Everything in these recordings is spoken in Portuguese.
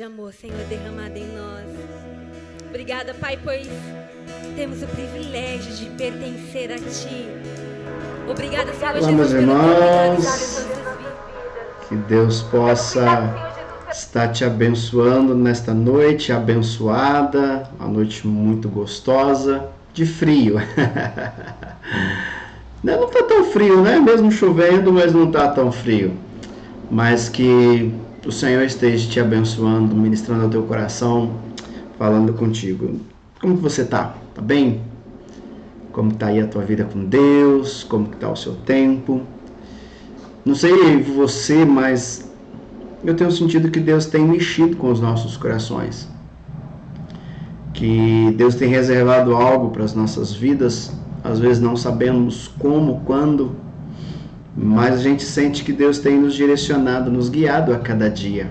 amor, Senhor, derramado em nós. Obrigada, Pai, pois temos o privilégio de pertencer a Ti. Obrigada, Senhor Jesus, meus pela irmãos, nossas vidas. que Deus possa estar te abençoando nesta noite abençoada, uma noite muito gostosa, de frio. Não está tão frio, né? Mesmo chovendo, mas não está tão frio. Mas que o Senhor esteja te abençoando, ministrando ao teu coração, falando contigo. Como que você está? Tá bem? Como está aí a tua vida com Deus? Como que está o seu tempo? Não sei você, mas eu tenho sentido que Deus tem mexido com os nossos corações. Que Deus tem reservado algo para as nossas vidas. Às vezes não sabemos como, quando, mas a gente sente que Deus tem nos direcionado, nos guiado a cada dia.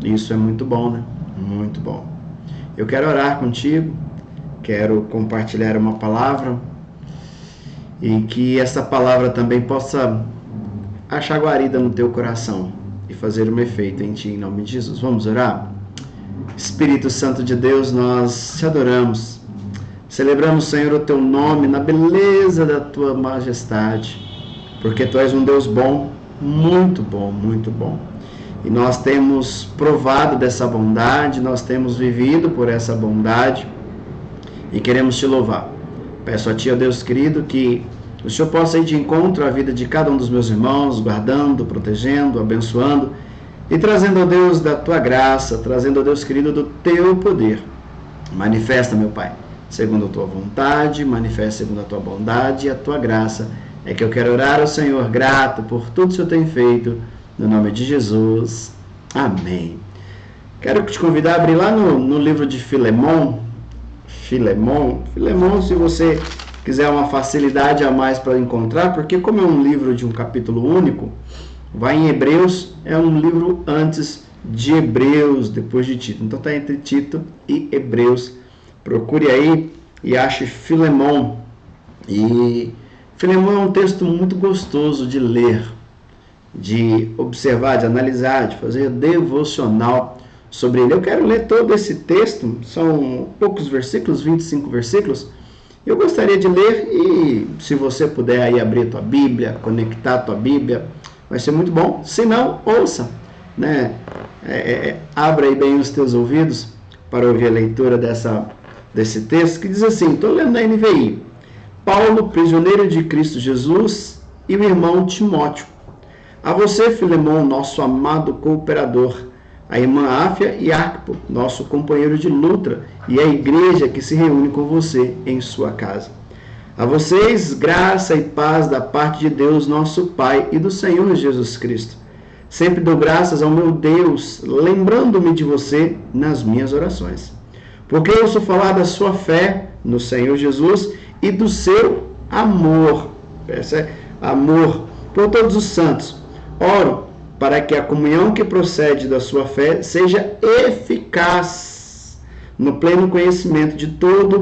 Isso é muito bom, né? Muito bom. Eu quero orar contigo, quero compartilhar uma palavra e que essa palavra também possa achar guarida no teu coração e fazer um efeito em ti, em nome de Jesus. Vamos orar? Espírito Santo de Deus, nós te adoramos. Celebramos, Senhor, o teu nome na beleza da tua majestade, porque tu és um Deus bom, muito bom, muito bom. E nós temos provado dessa bondade, nós temos vivido por essa bondade e queremos te louvar. Peço a ti, ó Deus querido, que o Senhor possa ir de encontro à vida de cada um dos meus irmãos, guardando, protegendo, abençoando e trazendo, ó Deus, da tua graça, trazendo, ó Deus querido, do teu poder. Manifesta, meu Pai, segundo a tua vontade, manifesta segundo a tua bondade e a tua graça. É que eu quero orar ao Senhor, grato por tudo que o Senhor tem feito, no nome de Jesus. Amém. Quero te convidar a abrir lá no livro de Filemon, se você quiser uma facilidade a mais para encontrar, porque como é um livro de um capítulo único, vai em Hebreus, é um livro antes de Hebreus, depois de Tito. Então está entre Tito e Hebreus. Procure aí e ache Filemon. E Filemon é um texto muito gostoso de ler, de observar, de analisar, de fazer devocional sobre ele. Eu quero ler todo esse texto, são poucos versículos, 25 versículos. Eu gostaria de ler e se você puder aí abrir a tua Bíblia, conectar a tua Bíblia, vai ser muito bom. Se não, ouça, né? Abra aí bem os teus ouvidos para ouvir a leitura desse texto, que diz assim, estou lendo na NVI. Paulo, prisioneiro de Cristo Jesus, e o irmão Timóteo. A você, Filemon, nosso amado cooperador, a irmã Áfia e Arquipo, nosso companheiro de luta, e a igreja que se reúne com você em sua casa. A vocês, graça e paz da parte de Deus, nosso Pai, e do Senhor Jesus Cristo. Sempre dou graças ao meu Deus, lembrando-me de você nas minhas orações. Porque eu ouço falar da sua fé no Senhor Jesus e do seu amor. Amor por todos os santos. Oro para que a comunhão que procede da sua fé seja eficaz no pleno conhecimento de todo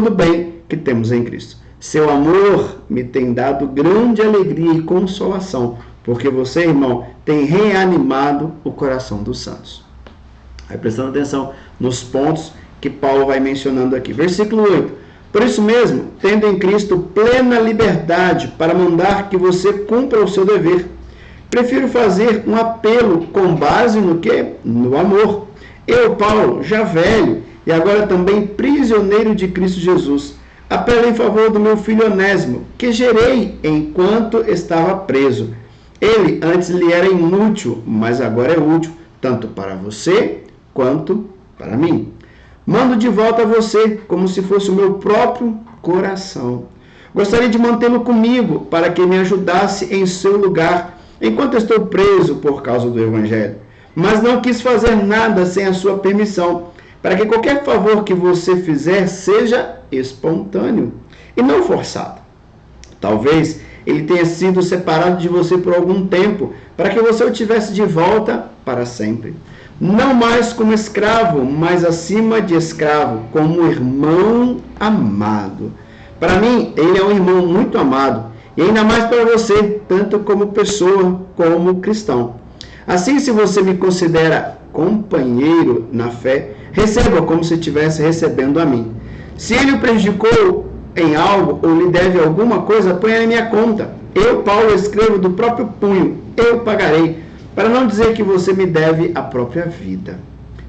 bem que temos em Cristo. Seu amor me tem dado grande alegria e consolação, porque você, irmão, tem reanimado o coração dos santos. Aí prestando atenção nos pontos que Paulo vai mencionando aqui. Versículo 8. Por isso mesmo, tendo em Cristo plena liberdade para mandar que você cumpra o seu dever, prefiro fazer um apelo com base no quê? No amor. Eu, Paulo, já velho e agora também prisioneiro de Cristo Jesus, apelo em favor do meu filho Onésimo, que gerei enquanto estava preso. Ele antes lhe era inútil, mas agora é útil, tanto para você quanto para mim. Mando de volta a você, como se fosse o meu próprio coração. Gostaria de mantê-lo comigo, para que me ajudasse em seu lugar, enquanto estou preso por causa do Evangelho. Mas não quis fazer nada sem a sua permissão, para que qualquer favor que você fizer seja espontâneo e não forçado. Talvez ele tenha sido separado de você por algum tempo, para que você o tivesse de volta para sempre. Não mais como escravo, mas acima de escravo, como irmão amado. Para mim, ele é um irmão muito amado, e ainda mais para você, tanto como pessoa, como cristão. Assim, se você me considera companheiro na fé, receba como se estivesse recebendo a mim. Se ele o prejudicou em algo ou lhe deve alguma coisa, ponha na minha conta. Eu, Paulo, escrevo do próprio punho, eu pagarei, para não dizer que você me deve a própria vida.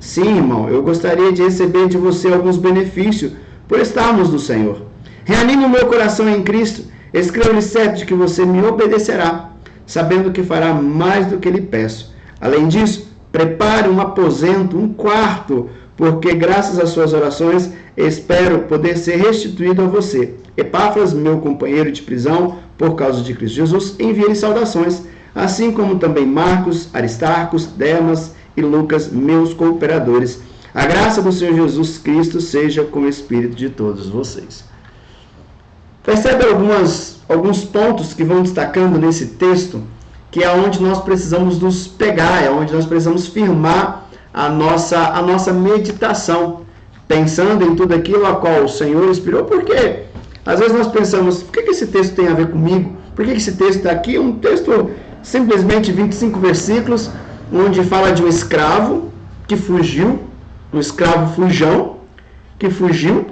Sim, irmão, eu gostaria de receber de você alguns benefícios por estarmos no Senhor. Reanime o meu coração em Cristo, escrevo-lhe certo de que você me obedecerá, sabendo que fará mais do que lhe peço. Além disso, prepare um aposento, um quarto, porque graças às suas orações espero poder ser restituído a você. Epáfras, meu companheiro de prisão, por causa de Cristo Jesus, envia-lhe saudações, assim como também Marcos, Aristarcos, Demas e Lucas, meus cooperadores. A graça do Senhor Jesus Cristo seja com o espírito de todos vocês. Percebe alguns pontos que vão destacando nesse texto, que é onde nós precisamos nos pegar, é onde nós precisamos firmar a nossa meditação, pensando em tudo aquilo a qual o Senhor inspirou. Por quê? Às vezes nós pensamos, por que esse texto tem a ver comigo? Por que esse texto está aqui? Um texto simplesmente 25 versículos, onde fala de um escravo que fugiu, um escravo fujão, que fugiu,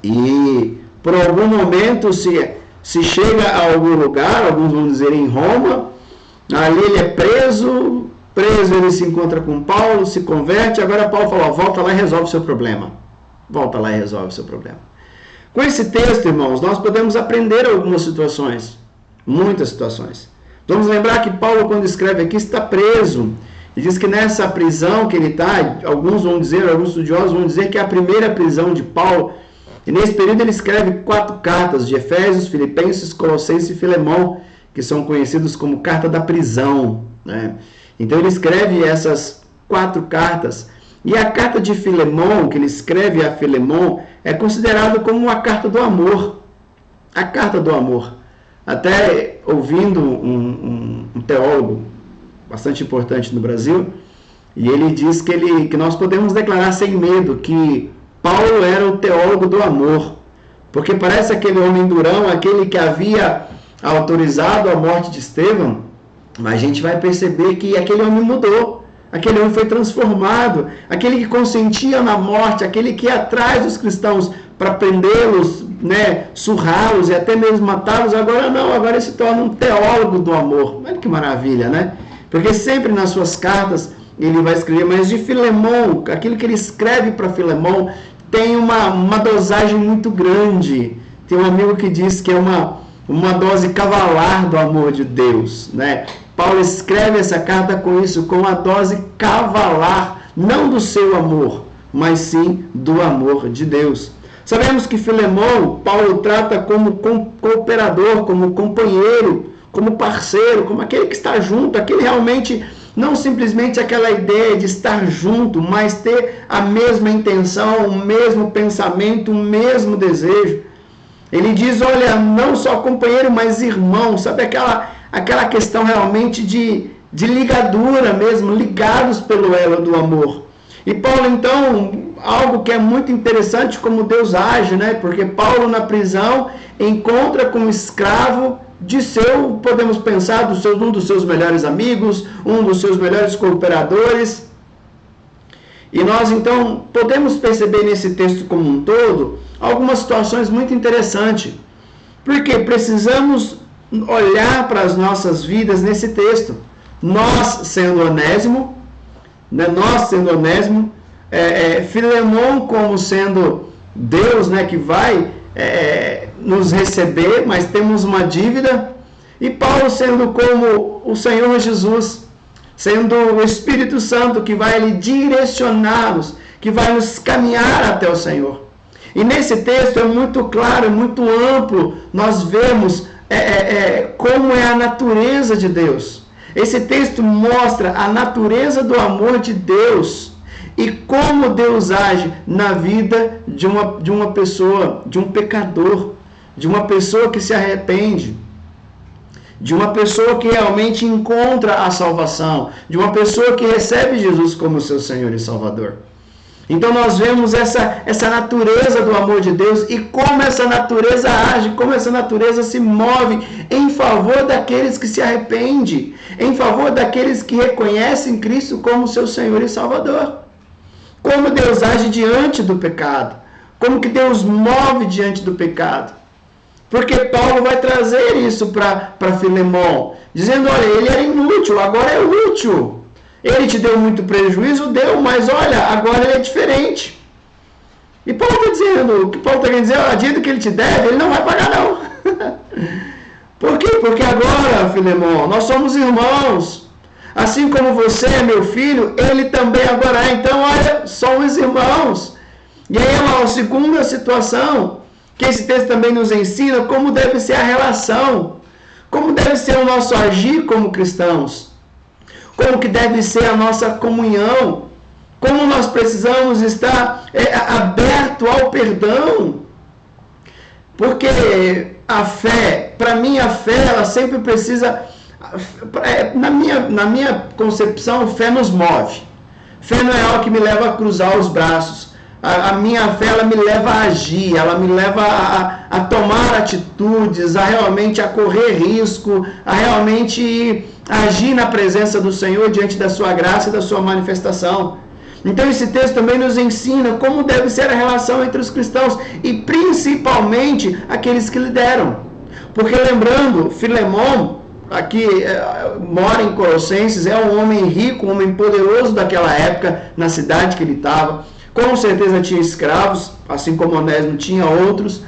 e por algum momento se chega a algum lugar, alguns vão dizer em Roma, ali ele é preso ele se encontra com Paulo, se converte, agora Paulo fala, volta lá e resolve o seu problema. Volta lá e resolve o seu problema. Com esse texto, irmãos, nós podemos aprender algumas situações, muitas situações. Vamos lembrar que Paulo, quando escreve aqui, está preso. E diz que nessa prisão que ele está, alguns estudiosos vão dizer que é a primeira prisão de Paulo. E nesse período ele escreve 4 cartas de Efésios, Filipenses, Colossenses e Filemão, que são conhecidos como carta da prisão, né? Então ele escreve essas 4 cartas. E a carta de Filemão, que ele escreve a Filemão, é considerada como uma carta do amor. A carta do amor. Até ouvindo um teólogo bastante importante no Brasil, e ele diz que nós podemos declarar sem medo que Paulo era o teólogo do amor. Porque parece aquele homem durão, aquele que havia autorizado a morte de Estevão, mas a gente vai perceber que aquele homem mudou, aquele homem foi transformado, aquele que consentia na morte, aquele que ia atrás dos cristãos para prendê-los, né, surrá-los e até mesmo matá-los, agora não, agora ele se torna um teólogo do amor. Olha que maravilha, né? Porque sempre nas suas cartas ele vai escrever, mas de Filemão, aquilo que ele escreve para Filemão tem uma dosagem muito grande. Tem um amigo que diz que é uma dose cavalar do amor de Deus, né? Paulo escreve essa carta com isso, com a dose cavalar, não do seu amor, mas sim do amor de Deus. Sabemos que Filemão, Paulo trata como cooperador, como companheiro, como parceiro, como aquele que está junto, aquele realmente, não simplesmente aquela ideia de estar junto, mas ter a mesma intenção, o mesmo pensamento, o mesmo desejo. Ele diz, olha, não só companheiro, mas irmão, sabe aquela questão realmente de ligadura mesmo, ligados pelo elo do amor. E Paulo, então, algo que é muito interessante como Deus age, né? Porque Paulo na prisão encontra com um escravo de podemos pensar, um dos seus melhores amigos, um dos seus melhores cooperadores. E nós, então, podemos perceber nesse texto como um todo algumas situações muito interessantes. Porque precisamos olhar para as nossas vidas nesse texto. Nós, sendo Onésimo, né, Filemão como sendo Deus, né, que vai nos receber, mas temos uma dívida, e Paulo sendo como o Senhor Jesus, sendo o Espírito Santo que vai lhe direcioná-los, que vai nos caminhar até o Senhor. E nesse texto é muito claro, muito amplo, nós vemos como é a natureza de Deus. Esse texto mostra a natureza do amor de Deus e como Deus age na vida de uma pessoa, de um pecador, de uma pessoa que se arrepende, de uma pessoa que realmente encontra a salvação, de uma pessoa que recebe Jesus como seu Senhor e Salvador. Então nós vemos essa natureza do amor de Deus e como essa natureza age, como essa natureza se move em favor daqueles que se arrependem, em favor daqueles que reconhecem Cristo como seu Senhor e Salvador. Como Deus age diante do pecado, como que Deus move diante do pecado. Porque Paulo vai trazer isso para Filemon, dizendo, olha, ele era inútil, agora é útil. Ele te deu muito prejuízo, deu, mas olha, agora ele é diferente. E Paulo está dizendo, o que Paulo está querendo dizer, a dívida que ele te deve, ele não vai pagar não. Por quê? Porque agora, Filemon, nós somos irmãos. Assim como você é meu filho, ele também agora é. Então, olha, somos irmãos. E aí é uma segunda situação, que esse texto também nos ensina como deve ser a relação, como deve ser o nosso agir como cristãos. Como que deve ser a nossa comunhão, como nós precisamos estar aberto ao perdão, porque a fé, para mim a fé, ela sempre precisa, na minha concepção, fé nos move, fé não é algo que me leva a cruzar os braços, a minha fé, ela me leva a agir, ela me leva a tomar atitudes, a realmente a correr risco, a realmente agir na presença do Senhor diante da sua graça e da sua manifestação. Então esse texto também nos ensina como deve ser a relação entre os cristãos e principalmente aqueles que lideram. Porque lembrando, Filemon, aqui mora em Colossenses, é um homem rico, um homem poderoso daquela época, na cidade que ele estava. Com certeza tinha escravos, assim como Onésimo tinha outros.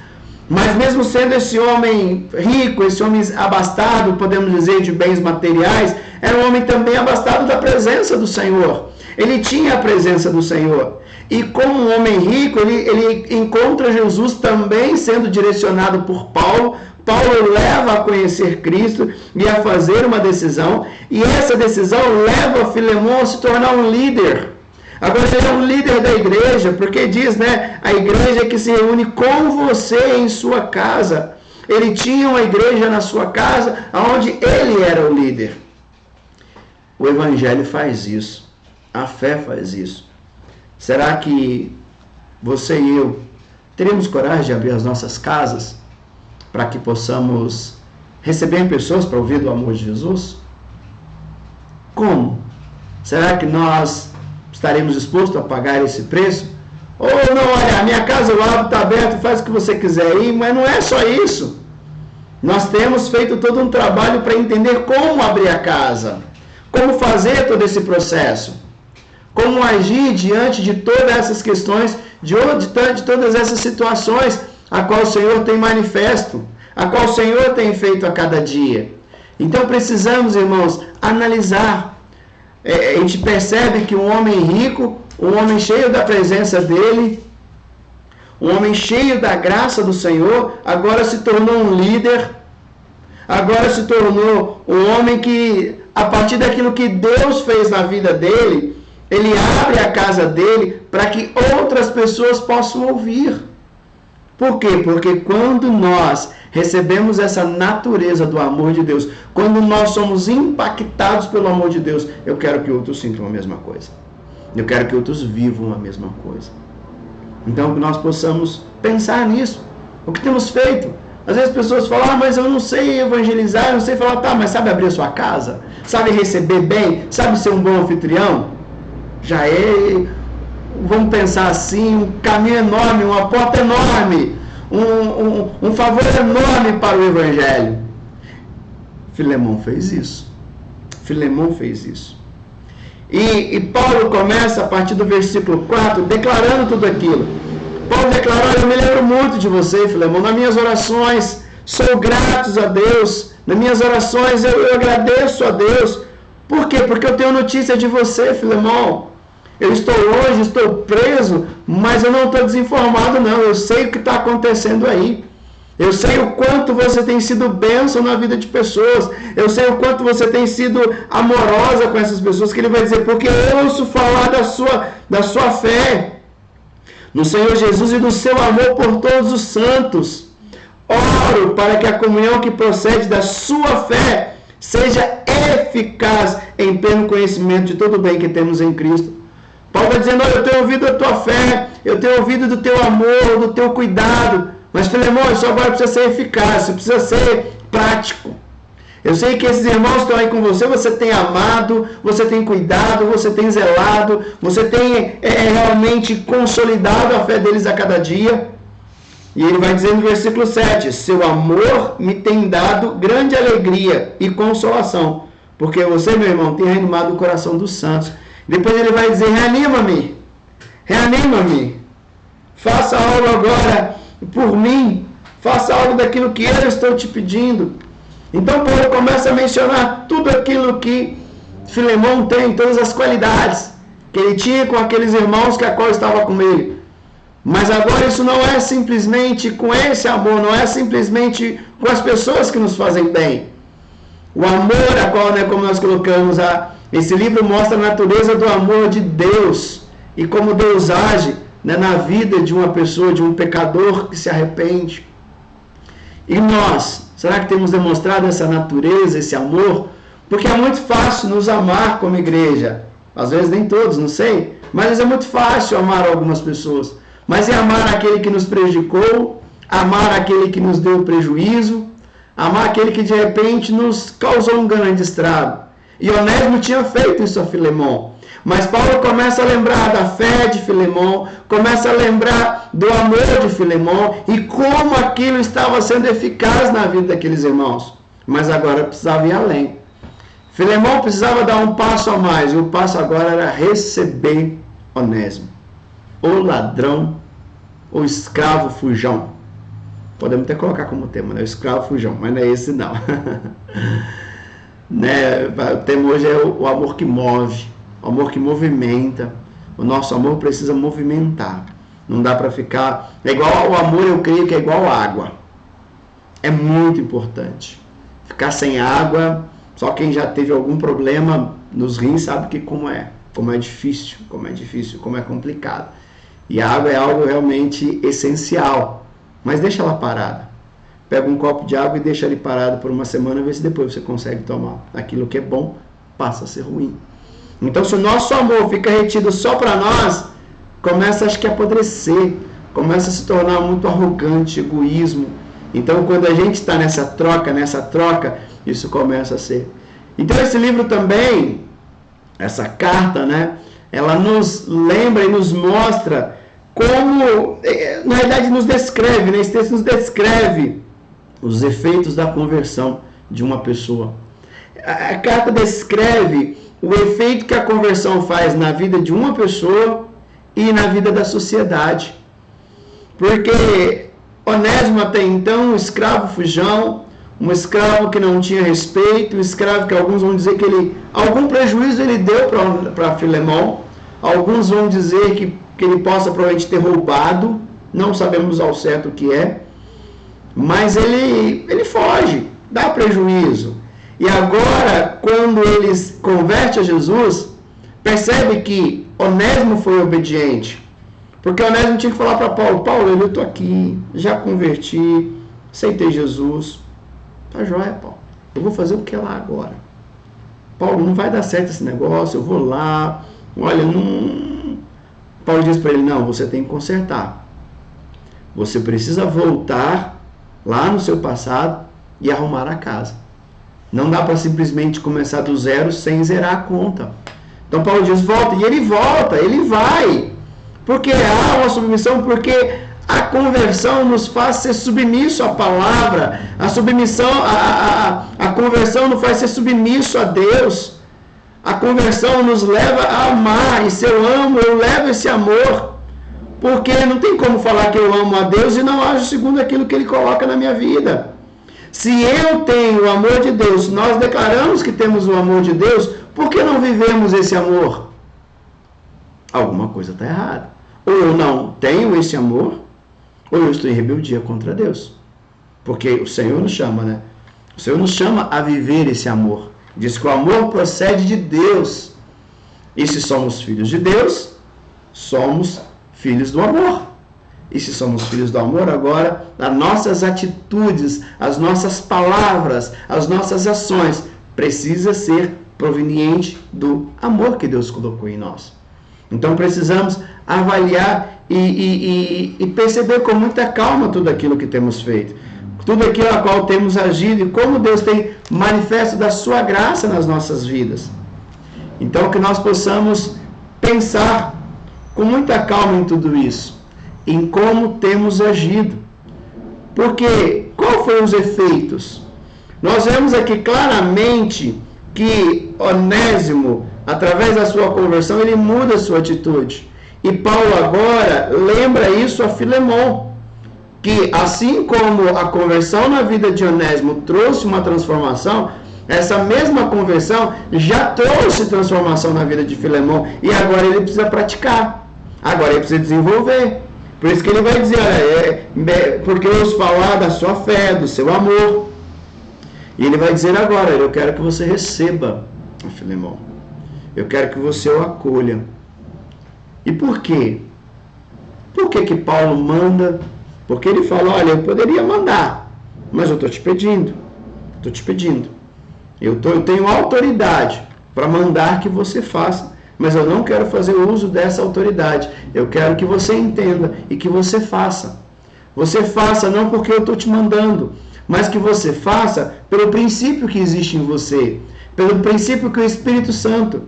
Mas mesmo sendo esse homem rico, esse homem abastado, podemos dizer, de bens materiais, era um homem também abastado da presença do Senhor. Ele tinha a presença do Senhor. E como um homem rico, ele encontra Jesus também sendo direcionado por Paulo. Paulo leva a conhecer Cristo e a fazer uma decisão. E essa decisão leva Filemon a se tornar um líder. Agora ele é um líder da igreja, porque diz, né, a igreja que se reúne com você em sua casa. Ele tinha uma igreja na sua casa, onde ele era o líder. O evangelho faz isso, a fé faz isso. Será que você e eu teremos coragem de abrir as nossas casas para que possamos receber pessoas para ouvir do amor de Jesus? Como? Será que nós estaremos dispostos a pagar esse preço? Ou não, olha, a minha casa, o lado está aberto, faz o que você quiser ir, mas não é só isso. Nós temos feito todo um trabalho para entender como abrir a casa, como fazer todo esse processo, como agir diante de todas essas questões, de todas essas situações a qual o Senhor tem manifesto, a qual o Senhor tem feito a cada dia. Então precisamos, irmãos, analisar. A gente percebe que um homem rico, um homem cheio da presença dele, um homem cheio da graça do Senhor, agora se tornou um líder, agora se tornou um homem que, a partir daquilo que Deus fez na vida dele, ele abre a casa dele para que outras pessoas possam ouvir. Por quê? Porque quando nós recebemos essa natureza do amor de Deus, quando nós somos impactados pelo amor de Deus, eu quero que outros sintam a mesma coisa. Eu quero que outros vivam a mesma coisa. Então, que nós possamos pensar nisso. O que temos feito? Às vezes as pessoas falam, mas eu não sei evangelizar, eu não sei falar, tá, mas sabe abrir a sua casa? Sabe receber bem? Sabe ser um bom anfitrião? Já é, vamos pensar assim, um caminho enorme, uma porta enorme, um favor enorme para o Evangelho. Filemon fez isso. Filemon fez isso. E Paulo começa a partir do versículo 4, declarando tudo aquilo. Paulo declarou, eu me lembro muito de você, Filemon, nas minhas orações, sou grato a Deus, nas minhas orações eu agradeço a Deus. Por quê? Porque eu tenho notícia de você, Filemon. Eu estou longe, estou preso, mas eu não estou desinformado não, eu sei o que está acontecendo aí. Eu sei o quanto você tem sido bênção na vida de pessoas. Eu sei o quanto você tem sido amorosa com essas pessoas, que ele vai dizer, porque eu ouço falar da sua fé no Senhor Jesus e do seu amor por todos os santos. Oro para que a comunhão que procede da sua fé seja eficaz em pleno conhecimento de todo o bem que temos em Cristo. Paulo está dizendo, olha, eu tenho ouvido a tua fé, eu tenho ouvido do teu amor, do teu cuidado, mas Filemão, isso agora precisa ser eficaz, precisa ser prático. Eu sei que esses irmãos estão aí com você, você tem amado, você tem cuidado, você tem zelado, você tem realmente consolidado a fé deles a cada dia. E ele vai dizer no versículo 7, seu amor me tem dado grande alegria e consolação, porque você, meu irmão, tem reanimado o coração dos santos. Depois ele vai dizer, reanima-me, faça algo agora por mim, faça algo daquilo que eu estou te pedindo. Então Paulo começa a mencionar tudo aquilo que Filemão tem, todas as qualidades que ele tinha com aqueles irmãos que a qual estava com ele. Mas agora isso não é simplesmente com esse amor, não é simplesmente com as pessoas que nos fazem bem. O amor, a qual, como nós colocamos, esse livro mostra a natureza do amor de Deus e como Deus age na vida de uma pessoa, de um pecador que se arrepende. E nós, será que temos demonstrado essa natureza, esse amor? Porque é muito fácil nos amar como igreja. Às vezes nem todos, não sei. Mas é muito fácil amar algumas pessoas. Mas é amar aquele que nos prejudicou, amar aquele que nos deu prejuízo, amar aquele que de repente nos causou um grande estrago. E Onésimo tinha feito isso a Filemão. Mas Paulo começa a lembrar da fé de Filemão, começa a lembrar do amor de Filemão e como aquilo estava sendo eficaz na vida daqueles irmãos. Mas agora precisava ir além. Filemão precisava dar um passo a mais, e o passo agora era receber Onésimo. Ou ladrão, ou escravo fujão. Podemos até colocar como tema, o escravo fujão, mas não é esse não. O tema hoje é o amor que move. O amor que movimenta. O nosso amor precisa movimentar. Não dá para ficar... É igual o amor, eu creio que é igual a água. É muito importante. Ficar sem água, só quem já teve algum problema nos rins sabe que como é difícil, como é complicado. E a água é algo realmente essencial. Mas deixa ela parada. Pega um copo de água e deixa ele parado por uma semana, vê se depois você consegue tomar. Aquilo que é bom passa a ser ruim. Então, se o nosso amor fica retido só para nós, começa, acho que, a apodrecer, começa a se tornar muito arrogante, egoísmo. Então, quando a gente está nessa troca, isso começa a ser. Então, esse livro também, essa carta, ela nos lembra e nos mostra como, na realidade, nos descreve, esse texto nos descreve os efeitos da conversão de uma pessoa. A carta descreve o efeito que a conversão faz na vida de uma pessoa e na vida da sociedade. Porque Onésimo até então, um escravo fujão, um escravo que não tinha respeito, um escravo que alguns vão dizer que algum prejuízo ele deu para Filemão, alguns vão dizer que ele possa provavelmente ter roubado, não sabemos ao certo o que é, mas ele foge, dá prejuízo. E agora, quando ele converte a Jesus, percebe que Onésimo foi obediente. Porque Onésimo tinha que falar para Paulo, eu estou aqui, já converti, aceitei Jesus. Tá joia, Paulo. Eu vou fazer o que é lá agora. Paulo, não vai dar certo esse negócio, eu vou lá. Olha, não... Paulo diz para ele, não, você tem que consertar. Você precisa voltar lá no seu passado e arrumar a casa. Não dá para simplesmente começar do zero sem zerar a conta. Então Paulo diz, volta. E ele volta, ele vai. Porque há uma submissão, porque a conversão nos faz ser submisso à palavra. A conversão nos faz ser submisso a Deus. A conversão nos leva a amar. E se eu amo, eu levo esse amor. Porque não tem como falar que eu amo a Deus e não ajo segundo aquilo que Ele coloca na minha vida. Se eu tenho o amor de Deus, nós declaramos que temos o amor de Deus, por que não vivemos esse amor? Alguma coisa está errada. Ou eu não tenho esse amor, ou eu estou em rebeldia contra Deus. Porque o Senhor nos chama, O Senhor nos chama a viver esse amor. Diz que o amor procede de Deus. E se somos filhos de Deus, somos filhos do amor. E se somos filhos do amor, agora, as nossas atitudes, as nossas palavras, as nossas ações, precisa ser proveniente do amor que Deus colocou em nós. Então precisamos avaliar e perceber com muita calma tudo aquilo que temos feito, tudo aquilo a qual temos agido e como Deus tem manifesto da sua graça nas nossas vidas. Então que nós possamos pensar com muita calma em tudo isso, em como temos agido. Porque qual foram os efeitos? Nós vemos aqui claramente que Onésimo, através da sua conversão, ele muda a sua atitude. E Paulo agora lembra isso a Filemon, que assim como a conversão na vida de Onésimo trouxe uma transformação, essa mesma conversão já trouxe transformação na vida de Filemon. E agora ele precisa praticar. Agora ele precisa desenvolver. Por isso que ele vai dizer, porque eu vos falar da sua fé, do seu amor. E ele vai dizer agora, eu quero que você receba a Filemon. Eu quero que você o acolha. E por quê? Por que Paulo manda? Porque ele fala, olha, eu poderia mandar, mas eu estou te pedindo. Eu tenho autoridade para mandar que você faça, mas eu não quero fazer uso dessa autoridade. Eu quero que você entenda e que você faça. Você faça não porque eu estou te mandando, mas que você faça pelo princípio que existe em você, pelo princípio que o Espírito Santo.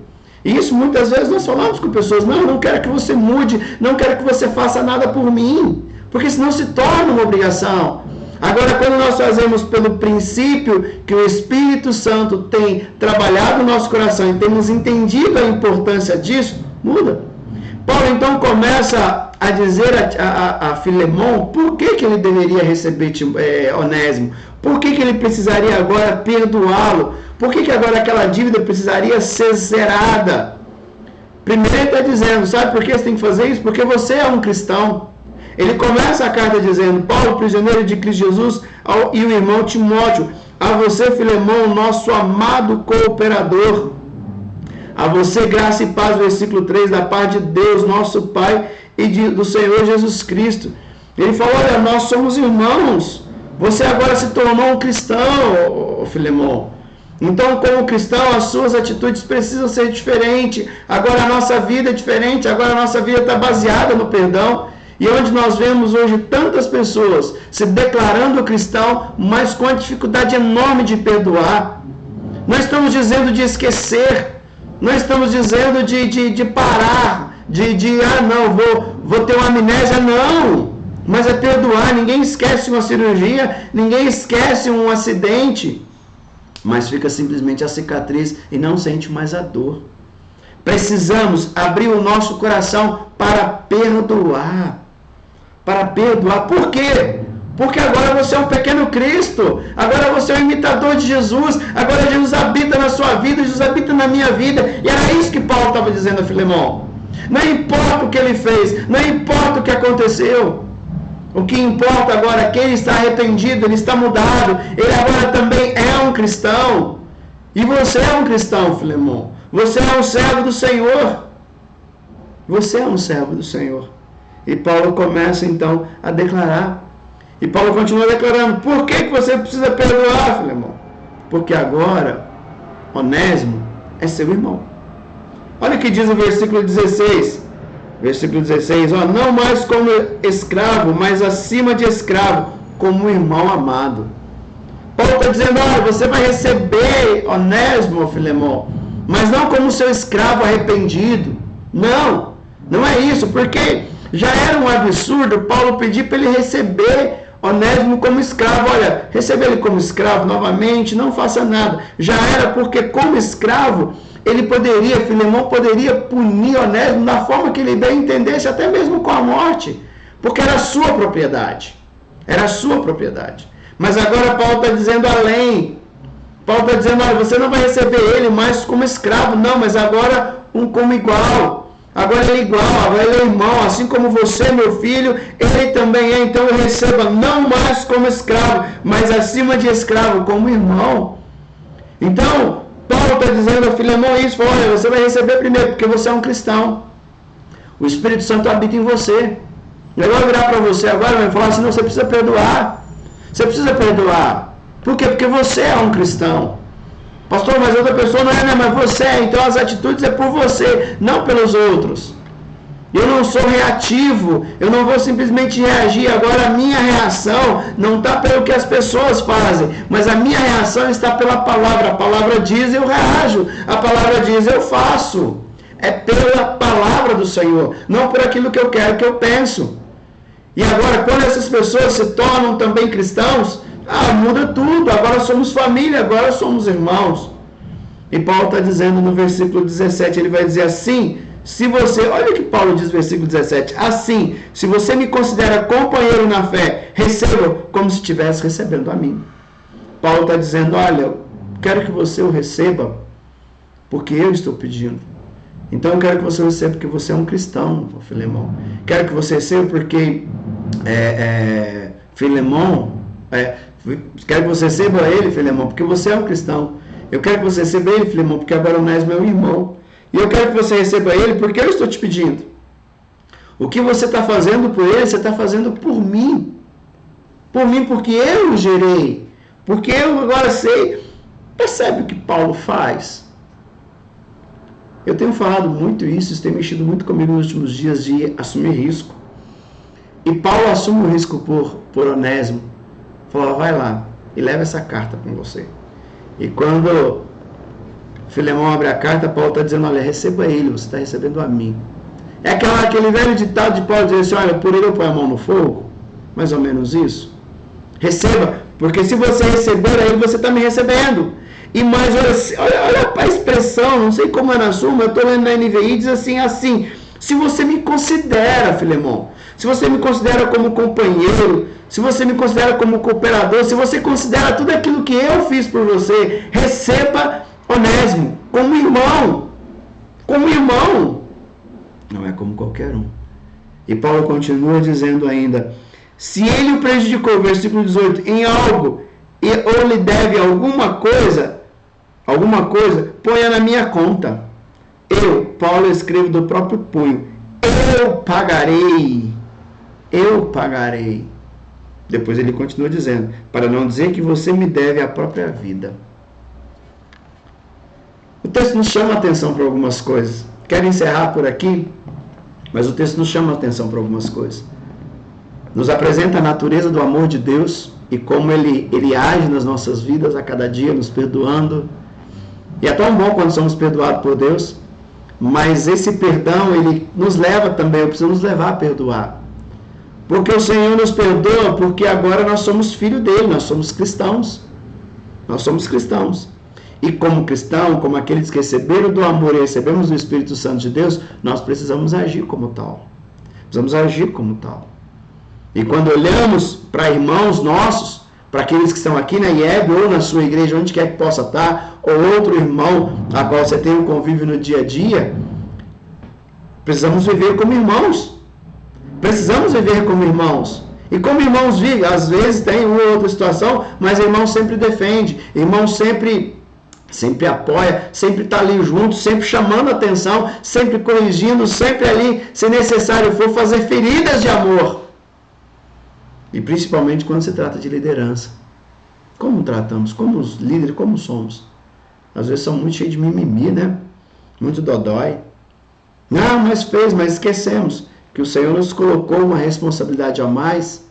E isso muitas vezes nós falamos com pessoas, não quero que você mude, não quero que você faça nada por mim, porque senão se torna uma obrigação. Agora, quando nós fazemos pelo princípio que o Espírito Santo tem trabalhado no nosso coração e temos entendido a importância disso, muda. Paulo então começa a dizer a Filemon por que ele deveria receber Onésimo, por que ele precisaria agora perdoá-lo, por que agora aquela dívida precisaria ser zerada. Primeiro ele está dizendo, sabe por que você tem que fazer isso? Porque você é um cristão. Ele começa a carta dizendo, Paulo, prisioneiro de Cristo Jesus, e o irmão Timóteo, a você, Filemon, nosso amado cooperador, a você graça e paz, versículo 3, da parte de Deus, nosso Pai, e do Senhor Jesus Cristo. Ele falou, olha, nós somos irmãos, você agora se tornou um cristão, Filemon. Então, como cristão, as suas atitudes precisam ser diferentes, agora a nossa vida é diferente, agora a nossa vida está baseada no perdão. E onde nós vemos hoje tantas pessoas se declarando cristão, mas com a dificuldade enorme de perdoar. Não estamos dizendo de esquecer, não estamos dizendo de parar, vou ter uma amnésia, não. Mas é perdoar, ninguém esquece uma cirurgia, ninguém esquece um acidente, mas fica simplesmente a cicatriz e não sente mais a dor. Precisamos abrir o nosso coração para perdoar. Por quê? Porque agora você é um pequeno Cristo, agora você é um imitador de Jesus, agora Jesus habita na sua vida, Jesus habita na minha vida, e era isso que Paulo estava dizendo a Filemon. Não importa o que ele fez, não importa o que aconteceu, o que importa agora é que ele está arrependido, ele está mudado, ele agora também é um cristão, e você é um cristão, Filemon, você é um servo do Senhor, você é um servo do Senhor. E Paulo começa então a declarar. E Paulo continua declarando, por que você precisa perdoar, Filemon? Porque agora, Onésimo é seu irmão. Olha o que diz o versículo 16. Versículo 16, não mais como escravo, mas acima de escravo, como irmão amado. Paulo está dizendo, você vai receber Onésimo, Filemon, mas não como seu escravo arrependido. Não é isso, porque já era um absurdo Paulo pedir para ele receber Onésimo como escravo. Olha, receber ele como escravo novamente, não faça nada. Já era porque como escravo, Filemon poderia punir Onésimo da forma que ele bem entendesse, até mesmo com a morte, porque era a sua propriedade. Mas agora Paulo está dizendo além. Paulo está dizendo, olha, você não vai receber ele mais como escravo, não, mas agora como igual. Agora ele é igual, agora ele é irmão, assim como você, meu filho, ele também é. Então eu receba não mais como escravo, mas acima de escravo, como irmão. Então, Paulo está dizendo a Filemon isso, olha, você vai receber primeiro, porque você é um cristão. O Espírito Santo habita em você. Eu vou virar para você agora e vai falar assim, não, você precisa perdoar. Você precisa perdoar. Por quê? Porque você é um cristão. Pastor, mas outra pessoa não é, mas você é. Então as atitudes é por você, não pelos outros. Eu não sou reativo, eu não vou simplesmente reagir. Agora a minha reação não está pelo que as pessoas fazem, mas a minha reação está pela palavra. A palavra diz, eu reajo. A palavra diz, eu faço. É pela palavra do Senhor, não por aquilo que eu quero, que eu penso. E agora, quando essas pessoas se tornam também cristãos, muda tudo. Agora somos família, agora somos irmãos. E Paulo está dizendo no versículo 17, ele vai dizer assim, se você, olha o que Paulo diz no versículo 17, assim, se você me considera companheiro na fé, receba como se estivesse recebendo a mim. Paulo está dizendo, olha, eu quero que você o receba, porque eu estou pedindo. Então eu quero que você receba porque você é um cristão, Filemão. Quero que você receba porque Filemão, quero que você receba ele, Filemão, porque você é um cristão. Eu quero que você receba ele, Filemão, porque agora Onésimo é meu irmão. E eu quero que você receba ele porque eu estou te pedindo. O que você está fazendo por ele, você está fazendo por mim. Por mim, porque eu o gerei. Porque eu agora sei. Percebe o que Paulo faz? Eu tenho falado muito isso tem mexido muito comigo nos últimos dias de assumir risco. E Paulo assume o risco por Onésimo. Falou, vai lá e leva essa carta com você. E quando Filemão abre a carta, Paulo está dizendo, olha, receba ele, você está recebendo a mim. É aquele velho ditado de Paulo dizer assim, olha, por ele eu ponho a mão no fogo. Mais ou menos isso. Receba, porque se você receber a ele, você está me recebendo. E mais, olha a expressão, não sei como é na sua, mas eu estou lendo na NVI, diz assim, se você me considera, Filemão, se você me considera como companheiro, se você me considera como cooperador, se você considera tudo aquilo que eu fiz por você, receba Onésimo como irmão. Como irmão. Não é como qualquer um. E Paulo continua dizendo ainda, se ele o prejudicou, versículo 18, em algo, ou lhe deve alguma coisa, ponha na minha conta. Eu, Paulo, escrevo do próprio punho. Eu pagarei. Depois ele continua dizendo, para não dizer que você me deve a própria vida. O texto nos chama a atenção para algumas coisas. Quero encerrar por aqui, mas o texto nos chama a atenção para algumas coisas. Nos apresenta a natureza do amor de Deus e como ele age nas nossas vidas a cada dia, nos perdoando. E é tão bom quando somos perdoados por Deus, mas esse perdão, ele nos leva também, eu preciso nos levar a perdoar. Porque o Senhor nos perdoa, porque agora nós somos filhos dele, nós somos cristãos. Nós somos cristãos. E como cristão, como aqueles que receberam do amor e recebemos o Espírito Santo de Deus, nós precisamos agir como tal. Precisamos agir como tal. E quando olhamos para irmãos nossos, para aqueles que estão aqui na IEB ou na sua igreja, onde quer que possa estar, ou outro irmão a qual você tem um convívio no dia a dia, precisamos viver como irmãos. Precisamos viver como irmãos. E como irmãos vivem, às vezes tem uma ou outra situação, mas irmão sempre defende, irmão sempre apoia, sempre está ali junto, sempre chamando atenção, sempre corrigindo, sempre ali, se necessário for, fazer feridas de amor. E principalmente quando se trata de liderança. Como tratamos? Como os líderes, como somos? Às vezes são muito cheios de mimimi, né? Muito dodói. Não, mas esquecemos que o Senhor nos colocou uma responsabilidade a mais.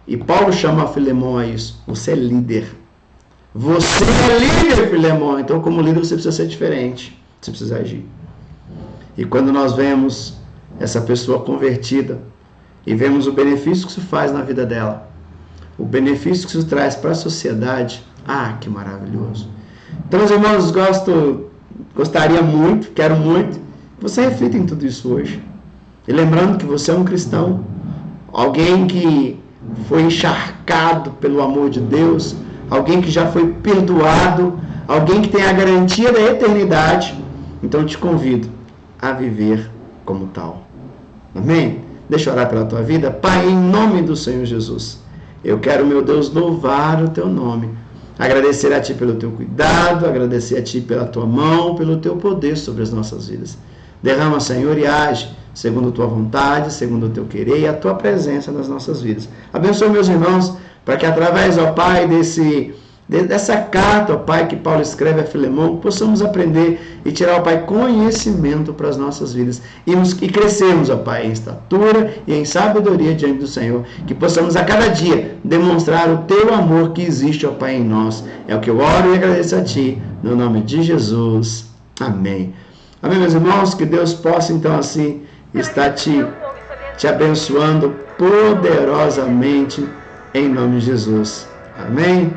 E Paulo chama Filemão a isso. Você é líder. Você é líder, Filemão. Então, como líder, você precisa ser diferente. Você precisa agir. E quando nós vemos essa pessoa convertida e vemos o benefício que isso faz na vida dela, o benefício que isso traz para a sociedade, que maravilhoso. Então, meus irmãos, gostaria muito, quero muito, que você reflita em tudo isso hoje. E lembrando que você é um cristão, alguém que foi encharcado pelo amor de Deus, alguém que já foi perdoado, alguém que tem a garantia da eternidade. Então te convido a viver como tal. Amém? Deixa eu orar pela tua vida. Pai, em nome do Senhor Jesus, eu quero, meu Deus, louvar o teu nome, agradecer a ti pelo teu cuidado, agradecer a ti pela tua mão, pelo teu poder sobre as nossas vidas. Derrama, Senhor, e age segundo a tua vontade, segundo o teu querer e a tua presença nas nossas vidas. Abençoe meus irmãos, para que através, ó Pai, dessa carta, ó Pai, que Paulo escreve a Filemão, possamos aprender e tirar, ó Pai, conhecimento para as nossas vidas e crescermos, ó Pai, em estatura e em sabedoria diante do Senhor, que possamos a cada dia demonstrar o Teu amor que existe, ó Pai, em nós. É o que eu oro e agradeço a Ti, no nome de Jesus. Amém. Amém, meus irmãos, que Deus possa, então, assim, estar te abençoando poderosamente, em nome de Jesus. Amém.